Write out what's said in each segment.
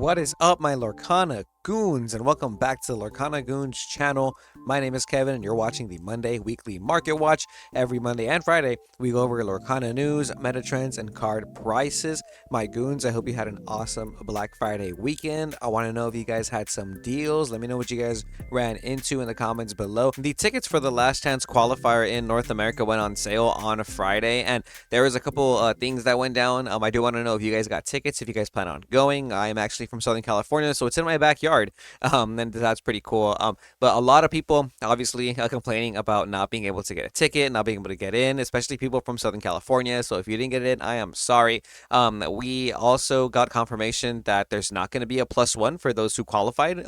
What is up, my Lorcana Goons, and welcome back to the Lorcana Goons channel. My name is Kevin, and you're watching the Monday Weekly Market Watch. Every Monday and Friday, we go over Lorcana news, meta trends, and card prices. My Goons, I hope you had an awesome Black Friday weekend. I want to know if you guys had some deals. Let me know what you guys ran into in the comments below. The tickets for the Last Chance qualifier in North America went on sale on Friday, and there was a couple things that went down. I do want to know if you guys got tickets, if you guys plan on going. I am actually from Southern California, so it's in my backyard. And that's pretty cool. But a lot of people obviously complaining about not being able to get a ticket, not being able to get in, especially people from Southern California. So if you didn't get in, I am sorry. We also got confirmation that there's not going to be a +1 for those who qualified.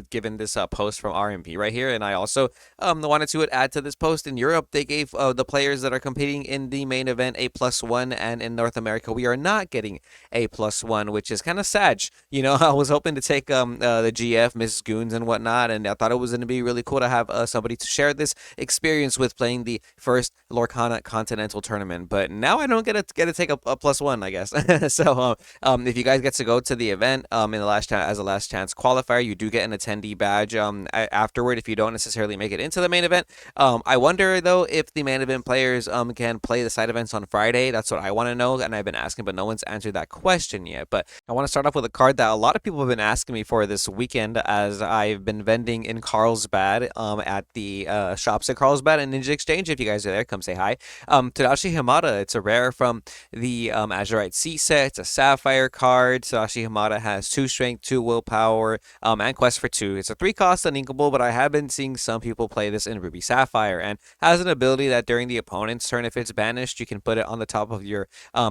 Given this post from RMP right here, and I also wanted to add to this post. In Europe, they gave the players that are competing in the main event a +1, and in North America, we are not getting a +1, which is kind of sad. You know, I was hoping to take the GF, Mrs. Goons, and whatnot, and I thought it was going to be really cool to have somebody to share this experience with playing the first Lorcana Continental Tournament. But now I don't get to take a +1, I guess. So if you guys get to go to the event in the as a last chance qualifier, you do get an attendee badge afterward if you don't necessarily make it into the main event. I wonder though if the main event players can play the side events on Friday. That's what I want to know, and I've been asking, but no one's answered that question yet. But I want to start off with a card that a lot of people have been asking me for this weekend, as I've been vending in Carlsbad at the shops at Carlsbad and Ninja Exchange. If you guys are there, come say hi. Tadashi Hamada, it's a rare from the Azurite Sea set. It's a Sapphire card. Tadashi Hamada has 2 strength, 2 willpower, and quest for 2. It's a 3-cost uninkable, but I have been seeing some people play this in Ruby Sapphire, and has an ability that during the opponent's turn, if it's banished, you can put it on the top of your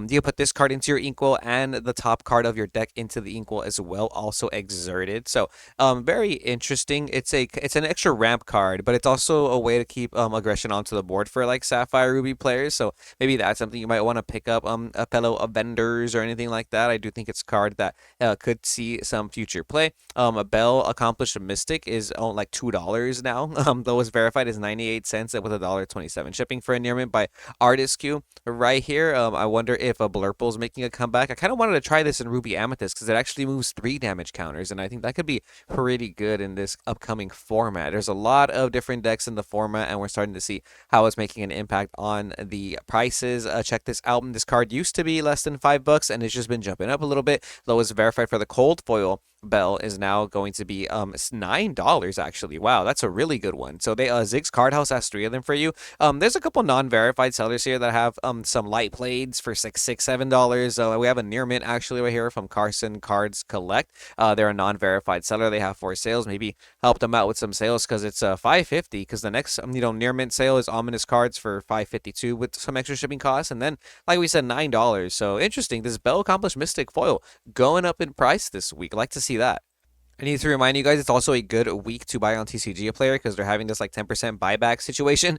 you put this card into your inkwell and the top card of your deck into the inkwell as well, also exerted. So very interesting. It's an extra ramp card, but it's also a way to keep aggression onto the board for like Sapphire Ruby players. So maybe that's something you might want to pick up a fellow vendors or anything like that. I do think it's a card that could see some future play. A Bell Accomplished Mystic is like $2 now. Though it's verified as 98 cents with $1.27 shipping for a near mint by Artist Q right here. I wonder if a Blurple's making a comeback. I kind of wanted to try this in Ruby Amethyst because it actually moves 3 damage counters, and I think that could be pretty good in this upcoming format. There's a lot of different decks in the format, and we're starting to see how it's making an impact on the prices. Check this out. This card used to be less than $5, and it's just been jumping up a little bit. Lowest verified for the cold foil Bell is now going to be $9 actually. Wow, that's a really good one. So they Ziggs Card House has 3 of them for you. There's a couple non-verified sellers here that have some light blades for $6, $7. We have a near mint actually right here from Carson Cards Collect. They're a non-verified seller. They have 4 sales. Maybe help them out with some sales because it's $5.50. Because the next near mint sale is Ominous Cards for $5.52 with some extra shipping costs, and then like we said, $9. So interesting. This Bell Accomplished Mystic foil going up in price this week. I like to see that. I need to remind you guys, it's also a good week to buy on TCG a player because they're having this like 10% buyback situation.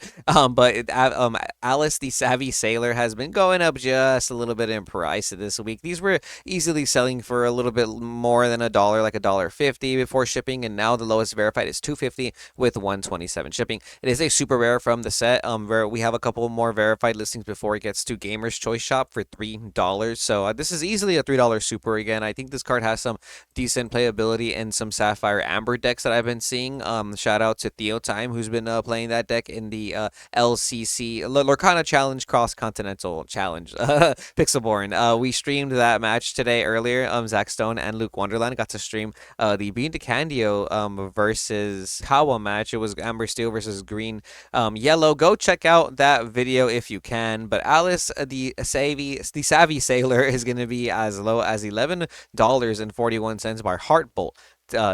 Alice the Savvy Sailor has been going up just a little bit in price this week. These were easily selling for a little bit more than $1, like $1.50 before shipping, and now the lowest verified is $2.50 with $1.27 shipping. It is a super rare from the set. Where we have a couple more verified listings before it gets to Gamer's Choice Shop for $3. So this is easily a $3 super again. I think this card has some decent playability and some Sapphire Amber decks that I've been seeing. Shout out to Theo Time, who's been playing that deck in the LCC Lorcana Challenge Cross Continental Challenge Pixelborn. We streamed that match today earlier. Zach Stone and Luke Wonderland got to stream the Bean DeCandio versus Kawa match. It was Amber Steel versus Green Yellow. Go check out that video if you can. But Alice the Savvy Sailor is going to be as low as $11.41 by Heartbolt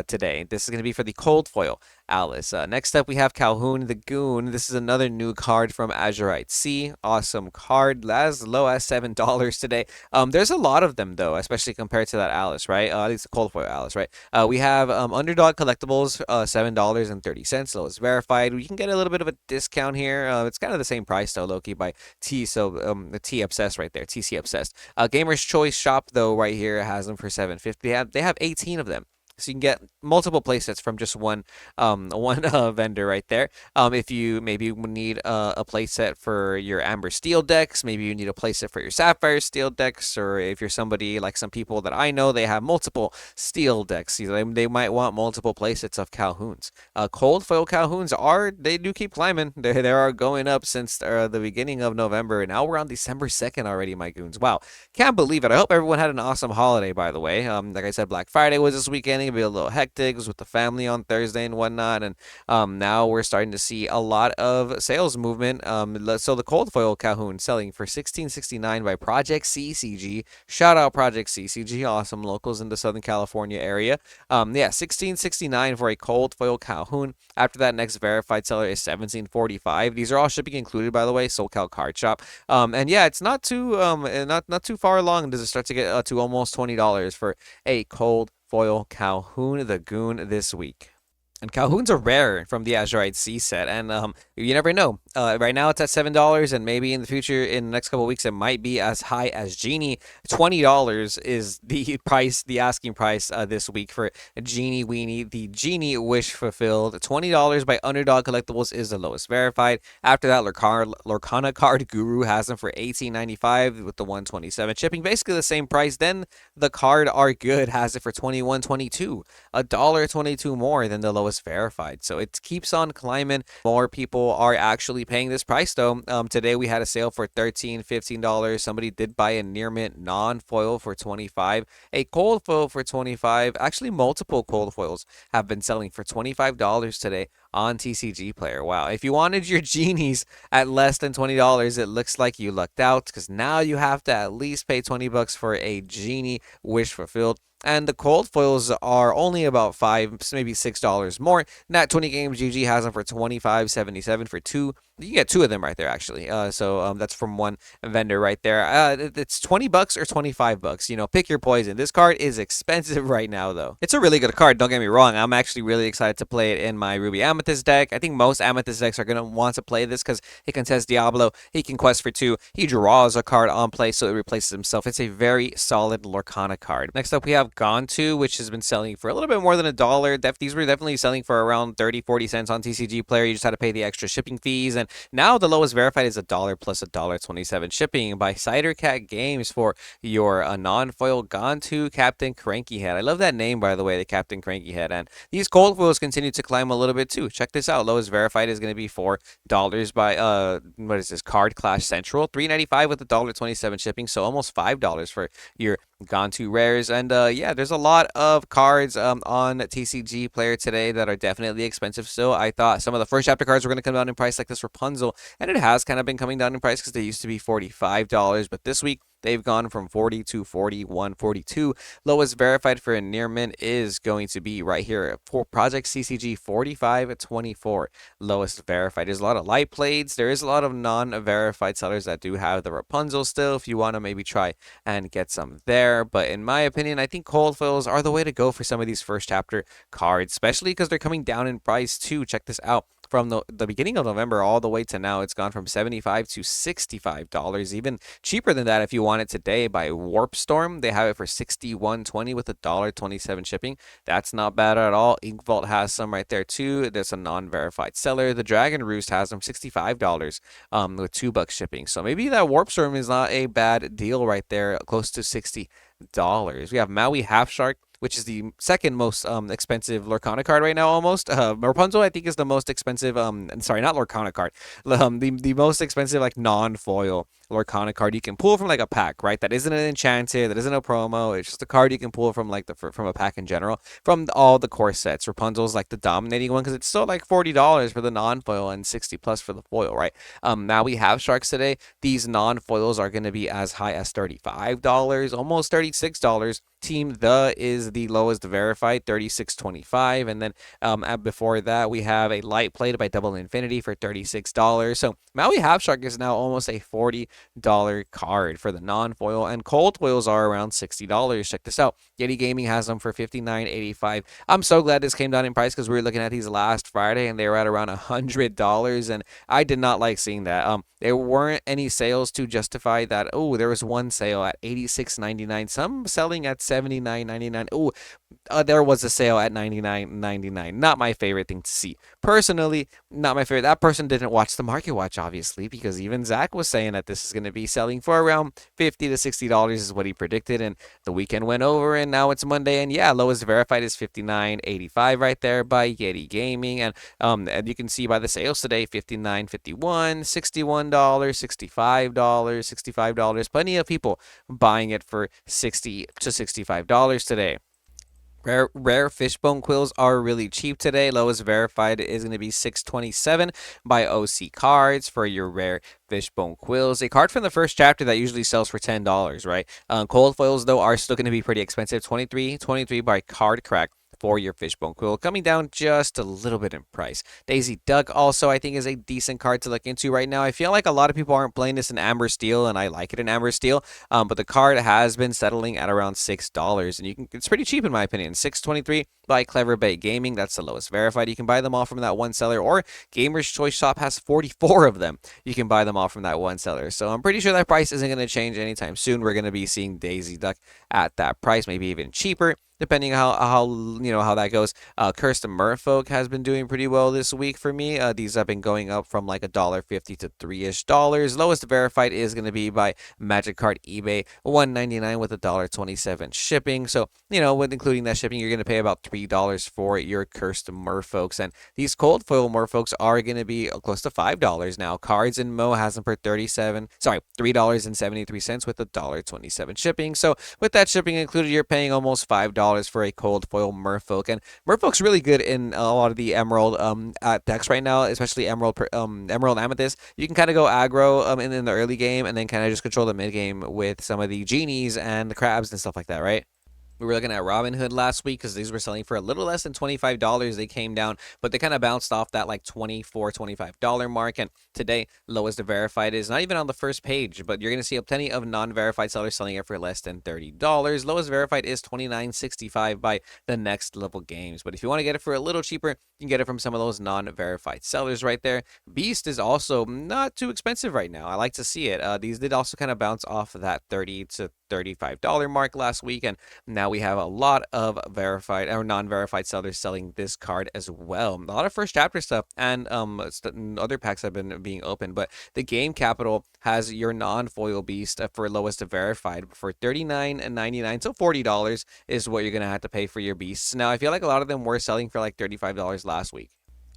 today. This is going to be for the cold foil Alice. Next up, we have Calhoun the Goon. This is another new card from Azurite Sea. Awesome card, as low as $7 today. There's a lot of them though, especially compared to that Alice, right? At least the cold foil Alice, right? We have Underdog Collectibles, $7.30, lowest verified. We can get a little bit of a discount here. It's kind of the same price though, Loki, by T. So the T Obsessed right there, TC Obsessed. Gamer's Choice Shop though, right here has them for $7.50. They have 18 of them. So you can get multiple playsets from just one vendor right there. If you maybe need a playset for your Amber Steel decks, maybe you need a playset for your Sapphire Steel decks, or if you're somebody like some people that I know, they have multiple Steel decks. They might want multiple playsets of Calhouns. Cold foil Calhouns they do keep climbing. They are going up since the beginning of November, and now we're on December 2nd already, my goons. Wow, can't believe it. I hope everyone had an awesome holiday, by the way. Like I said, Black Friday was this weekend. It'll be a little hectic. It was with the family on Thursday and whatnot. And now we're starting to see a lot of sales movement. So the cold foil Calhoun selling for $16.69 by Project CCG. Shout out Project CCG, awesome locals in the Southern California area. Yeah, $16.69 for a cold foil Calhoun. After that, next verified seller is $17.45. These are all shipping included, by the way. SoCal Card Shop. And yeah, it's not too far along. Does it start to get to almost $20 for a cold foil Calhoun the Goon this week? And Calhoun's are rare from the Azurite Sea set, and you never know. Right now it's at $7, and maybe in the future, in the next couple of weeks, it might be as high as Genie. $20 is the price, the asking price this week for Genie Weenie, the Genie Wish Fulfilled. $20 by Underdog Collectibles is the lowest verified. After that, Lorcana Card Guru has them for $18.95 with the 127 shipping, basically the same price. Then the Card Are Good has it for $21.22, $1.22 more than the lowest verified. So it keeps on climbing. More people are actually paying this price though. Today we had a sale for $13, $15. Somebody did buy a near mint non-foil for $25, a cold foil for $25. Actually, multiple cold foils have been selling for $25 today on TCG Player. Wow. If you wanted your genies at less than $20, it looks like you lucked out, because now you have to at least pay $20 for a genie wish fulfilled. And the cold foils are only about $5, maybe $6 more. Nat 20 Games GG has them for $25.77 for two. You get two of them right there, actually. So that's from one vendor right there. It's $20 or $25. You know, pick your poison. This card is expensive right now, though. It's a really good card. Don't get me wrong. I'm actually really excited to play it in my Ruby Amethyst deck. I think most Amethyst decks are gonna want to play this because he can test Diablo. He can quest for two. He draws a card on play, so it replaces himself. It's a very solid Lorcana card. Next up, we have Gone To, which has been selling for a little bit more than $1. These were definitely selling for around 30-40 cents on TCG Player. You just had to pay the extra shipping fees, and now the lowest verified is $1 plus $1.27 shipping by Cider Cat Games for your non-foil Gone To Captain Cranky Head. I love that name, by the way, the Captain Cranky Head. And these cold foils continue to climb a little bit too. Check this out. Lowest verified is going to be $4 by what is this? Card Clash Central. $3.95 with $1.27 shipping, so almost $5 for your Gone To rares. And yeah, there's a lot of cards on TCG Player today that are definitely expensive still. I thought some of the first chapter cards were going to come down in price, like this Rapunzel, and it has kind of been coming down in price because they used to be $45, but this week they've gone from 40 to 41, 42. Lowest verified for a near mint is going to be right here for Project CCG, 45.24. Lowest verified. There's a lot of light blades. There is a lot of non-verified sellers that do have the Rapunzel still, if you want to maybe try and get some there. But in my opinion, I think cold foils are the way to go for some of these first chapter cards, especially because they're coming down in price too. Check this out. From the beginning of November all the way to now, it's gone from $75 to $65. Even cheaper than that if you want it today by Warp Storm. They have it for $61.20 with $1.27 shipping. That's not bad at all. Ink Vault has some right there too. There's a non-verified seller. The Dragon Roost has them $65 with $2 shipping. So maybe that Warp Storm is not a bad deal right there, close to $60. We have Maui Half Shark, which is the second most expensive Lorcana card right now, almost. Rapunzel, I think, is the most expensive, sorry, not Lorcana card. The most expensive, like, non-foil Lorcana card you can pull from, like, a pack, right? That isn't an Enchanted, that isn't a promo. It's just a card you can pull from, like, from a pack in general. From all the core sets. Rapunzel's, like, the dominating one, because it's still, like, $40 for the non-foil and $60 plus for the foil, right? Now we have Sharks today. These non-foils are going to be as high as $35, almost $36. Team The is the lowest verified, $36.25, and then before that we have a light plate by Double Infinity for $36. So Maui Half Shark is now almost a $40 card for the non-foil, and cold foils are around $60. Check this out. Yeti Gaming has them for $59.85. I'm so glad this came down in price because we were looking at these last Friday and they were at around $100, and I did not like seeing that. There weren't any sales to justify that. Oh, there was one sale at $86.99. Some selling at $79.99. Oh, there was a sale at 99.99. Not my favorite thing to see. Personally, not my favorite. That person didn't watch the market watch, obviously, because even Zach was saying that this is going to be selling for around $50 to $60 is what he predicted. And the weekend went over, and now it's Monday. And yeah, lowest verified is 59.85 right there by Yeti Gaming. And you can see by the sales today, 59.51, $61, $65. Plenty of people buying it for $60 to $65 today. Rare fishbone quills are really cheap today. Lowest verified is going to be 627 by OC Cards for your rare fishbone quills. A card from the first chapter that usually sells for $10, right? Cold foils though are still going to be pretty expensive. 23 by Card Crack for your fishbone quill, coming down just a little bit in price. Daisy Duck also I think is a decent card to look into right now. I feel like a lot of people aren't playing this in Amber Steel, and I like it in Amber Steel. But the card has been settling at around $6, and it's pretty cheap in my opinion. 623 by Clever Bay Gaming. That's the lowest verified. You can buy them all from that one seller, or Gamer's Choice Shop has 44 of them. You can buy them all from that one seller. So I'm pretty sure that price isn't going to change anytime soon. We're going to be seeing Daisy Duck at that price, maybe even cheaper, depending on how that goes. Cursed Merfolk has been doing pretty well this week for me. These have been going up from like $1.50 to $3-ish. Lowest verified is going to be by Magic Card eBay, $1.99 with $1.27 shipping. So with including that shipping, you're going to pay about $3 for your Cursed Merfolks. And these cold foil Merfolks are going to be close to $5 now. Cards and Mo has them for $3.73 with $1.27 shipping. So with that shipping included, you're paying almost $5 for a cold foil Merfolk. And Merfolk's really good in a lot of the Emerald decks right now, especially Emerald Amethyst. You can kind of go aggro in the early game, and then kind of just control the mid game with some of the genies and the crabs and stuff like that, right? We were looking at Robinhood last week because these were selling for a little less than $25. They came down, but they kind of bounced off that like $24, $25 mark. And today, lowest verified is not even on the first page, but you're going to see plenty of non-verified sellers selling it for less than $30. Lowest verified is $29.65 by the Next Level Games. But if you want to get it for a little cheaper, you can get it from some of those non-verified sellers right there. Beast is also not too expensive right now. I like to see it. These did also kind of bounce off of that $30 to $35 mark last week, and now we have a lot of verified or non-verified sellers selling this card as well. A lot of first chapter stuff and other packs have been being opened, but the Game Capital has your non-foil beast for lowest verified for $39.99, so $40 is what you're gonna have to pay for your beasts. Now I feel like a lot of them were selling for like $35 last week.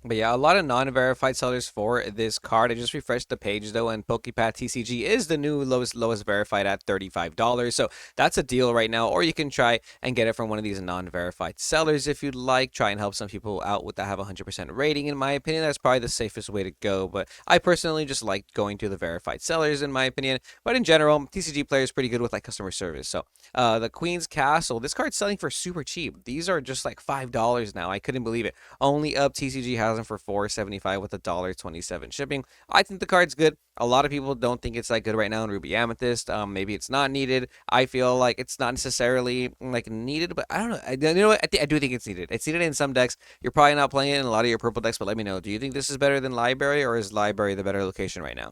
But yeah, a lot of non-verified sellers for this card. I just refreshed the page though, and PokePath TCG is the new lowest verified at $35. So that's a deal right now. Or you can try and get it from one of these non-verified sellers if you'd like. Try and help some people out with that have 100% rating. In my opinion, that's probably the safest way to go. But I personally just like going to the verified sellers in my opinion. But in general, TCG players pretty good with like customer service. So the Queen's Castle, this card's selling for super cheap. These are just like $5 now. I couldn't believe it. Only up TCG has them for $4.75 with $1.27 shipping. I think the card's good. A lot of people don't think it's that good right now in Ruby Amethyst. Maybe it's not needed. I feel like it's not necessarily like needed, but I don't know. You know what? I do think it's needed. It's needed in some decks. You're probably not playing it in a lot of your purple decks, but let me know. Do you think this is better than Library, or is Library the better location right now?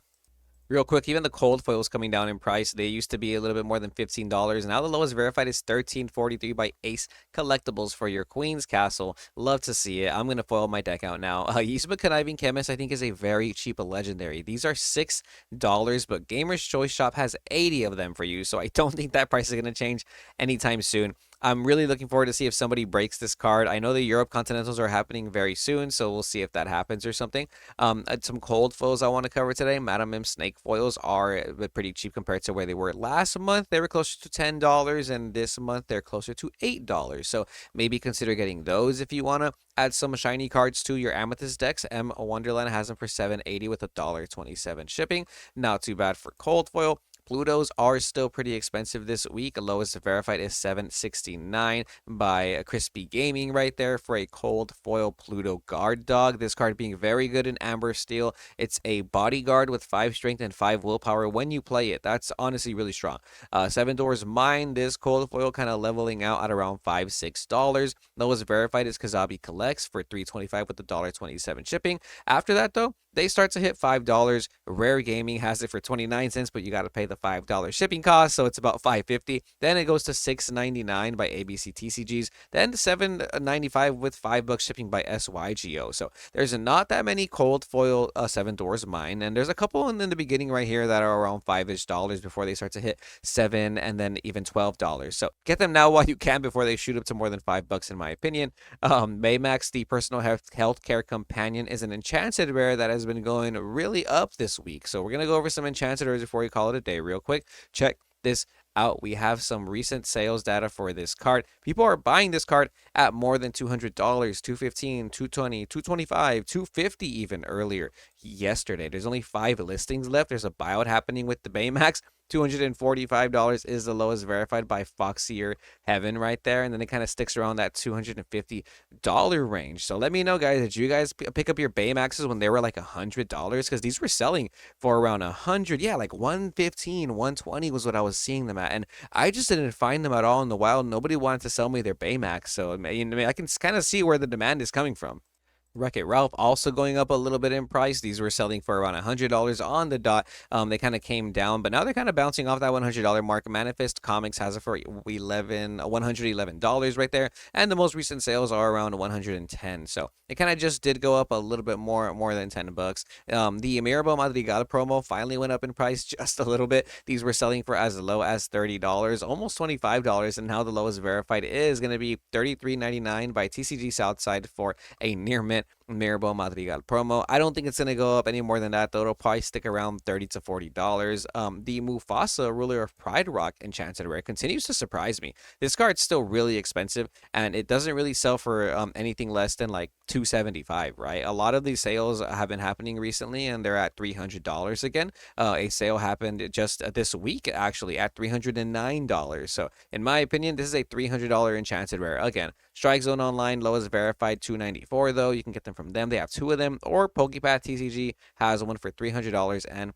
Real quick, even the cold foils coming down in price. They used to be a little bit more than $15. Now the lowest verified is $13.43 by Ace Collectibles for your Queen's Castle. Love to see it. I'm going to foil my deck out now. Yusba Conniving Chemist, I think, is a very cheap legendary. These are $6, but Gamer's Choice Shop has 80 of them for you, so I don't think that price is going to change anytime soon. I'm really looking forward to see if somebody breaks this card. I know the Europe Continentals are happening very soon, so we'll see if that happens or something. Some cold foils I want to cover today. Madam Mim Snake foils are pretty cheap compared to where they were last month. They were closer to $10, and this month they're closer to $8. So maybe consider getting those if you want to add some shiny cards to your Amethyst decks. M Wonderland has them for $7.80 with $1.27 shipping. Not too bad for cold foil. Plutos are still pretty expensive this week. Lowest verified is $7.69 by Crispy Gaming right there for a cold foil Pluto Guard Dog. This card being very good in Amber Steel. It's a bodyguard with 5 strength and 5 willpower when you play it. That's honestly really strong. Seven Doors Mine, this cold foil kind of leveling out at around $5-6. Lowest verified is Kazabi Collects for $3.25 with $1.27 shipping. After that though, they start to hit $5. Rare Gaming has it for 29 cents, but you got to pay the the $5 shipping cost, so it's about $5.50. Then it goes to $6.99 by ABC TCGs, then $7.95 with $5 shipping by SYGO. So there's not that many cold foil 7 doors mine, and there's a couple in the beginning right here that are around $5-ish before they start to hit $7 and then even $12. So get them now while you can before they shoot up to more than $5 in my opinion. Baymax, the personal healthcare companion, is an enchanted rare that has been going really up this week. So we're gonna go over some enchanted rares before we call it a day real quick. Check this out. We have some recent sales data for this card. People are buying this card at more than $200, $215, $220, $225, $250 even earlier yesterday. There's only 5 listings left. There's a buyout happening with the Baymax. $245 is the lowest verified by Foxier Heaven right there, and then it kind of sticks around that $250 range. So let me know, guys, did you guys pick up your Baymaxes when they were like $100? Because these were selling for around 100, yeah, like 115, 120 was what I was seeing them at, and I just didn't find them at all in the wild. Nobody wanted to sell me their Baymax, so I mean, I can kind of see where the demand is coming from. Wreck-It Ralph also going up a little bit in price. These were selling for around $100 on the dot. They kind of came down, but now they're kind of bouncing off that $100 mark. Manifest Comics has it for $111 right there, and the most recent sales are around 110. So it kind of just did go up a little bit more than $10. The Mirabel Madrigal promo finally went up in price just a little bit. These were selling for as low as $30, almost $25, and now the lowest verified is going to be $33.99 by TCG Southside for a near mint Mirabel Madrigal promo. I don't think it's going to go up any more than that, though. It'll probably stick around $30 to $40. The Mufasa, Ruler of Pride Rock Enchanted Rare, continues to surprise me. This card's still really expensive, and it doesn't really sell for anything less than like $275, right? A lot of these sales have been happening recently, and they're at $300 again. A sale happened just this week, actually, at $309. So, in my opinion, this is a $300 Enchanted Rare. Again, Strike Zone Online, lowest verified $294, though. You can get them from them. They have 2 of them, or PokePath TCG has one for $300 and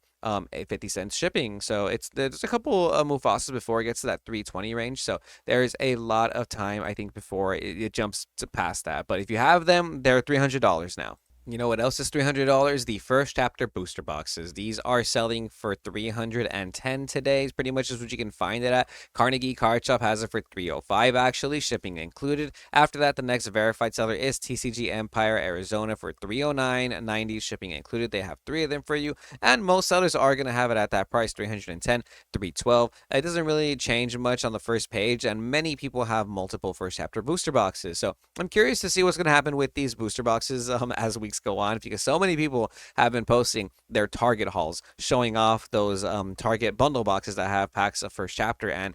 50 cents shipping. So there's a couple of Mufasas before it gets to that 320 range. So there's a lot of time, I think, before it jumps to past that. But if you have them, they're $300 now. You know what else is $300? The first chapter booster boxes. These are selling for $310 today. Pretty much is what you can find it at. Carnegie Card Shop has it for $305 actually, shipping included. After that, the next verified seller is TCG Empire Arizona for $309.90, shipping included. They have 3 of them for you, and most sellers are going to have it at that price, $310, $312. It doesn't really change much on the first page, and many people have multiple first chapter booster boxes. So I'm curious to see what's going to happen with these booster boxes as weeks go on, because so many people have been posting their Target hauls, showing off those Target bundle boxes that have packs of first chapter and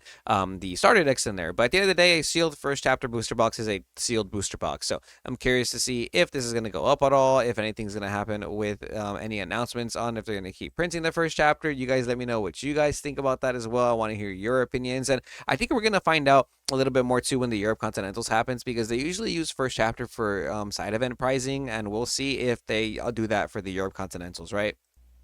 the starter decks in there. But at the end of the day, a sealed first chapter booster box is a sealed booster box. So I'm curious to see if this is going to go up at all, if anything's going to happen with any announcements on if they're going to keep printing the first chapter. You guys let me know what you guys think about that as well. I want to hear your opinions, and I think we're going to find out a little bit more too when the Europe Continentals happens, because they usually use first chapter for side event pricing, and we'll see if they do that for the Europe Continentals, right?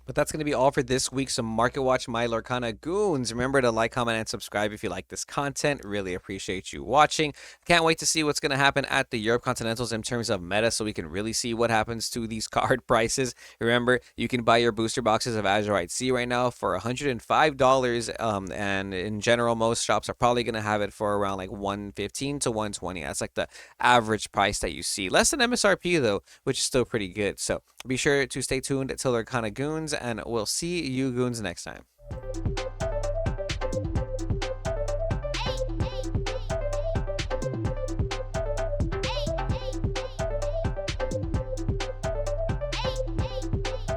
But that's going to be all for this week's Market Watch My Lorcana Goons. Remember to like, comment, and subscribe if you like this content. Really appreciate you watching. Can't wait to see what's going to happen at the Europe Continentals in terms of meta, so we can really see what happens to these card prices. Remember, you can buy your booster boxes of Azurite Sea right now for $105, and in general, most shops are probably going to have it for around like $115 to $120. That's like the average price that you see. Less than MSRP, though, which is still pretty good. So be sure to stay tuned to Lorcana Goons, and we'll see you goons next time.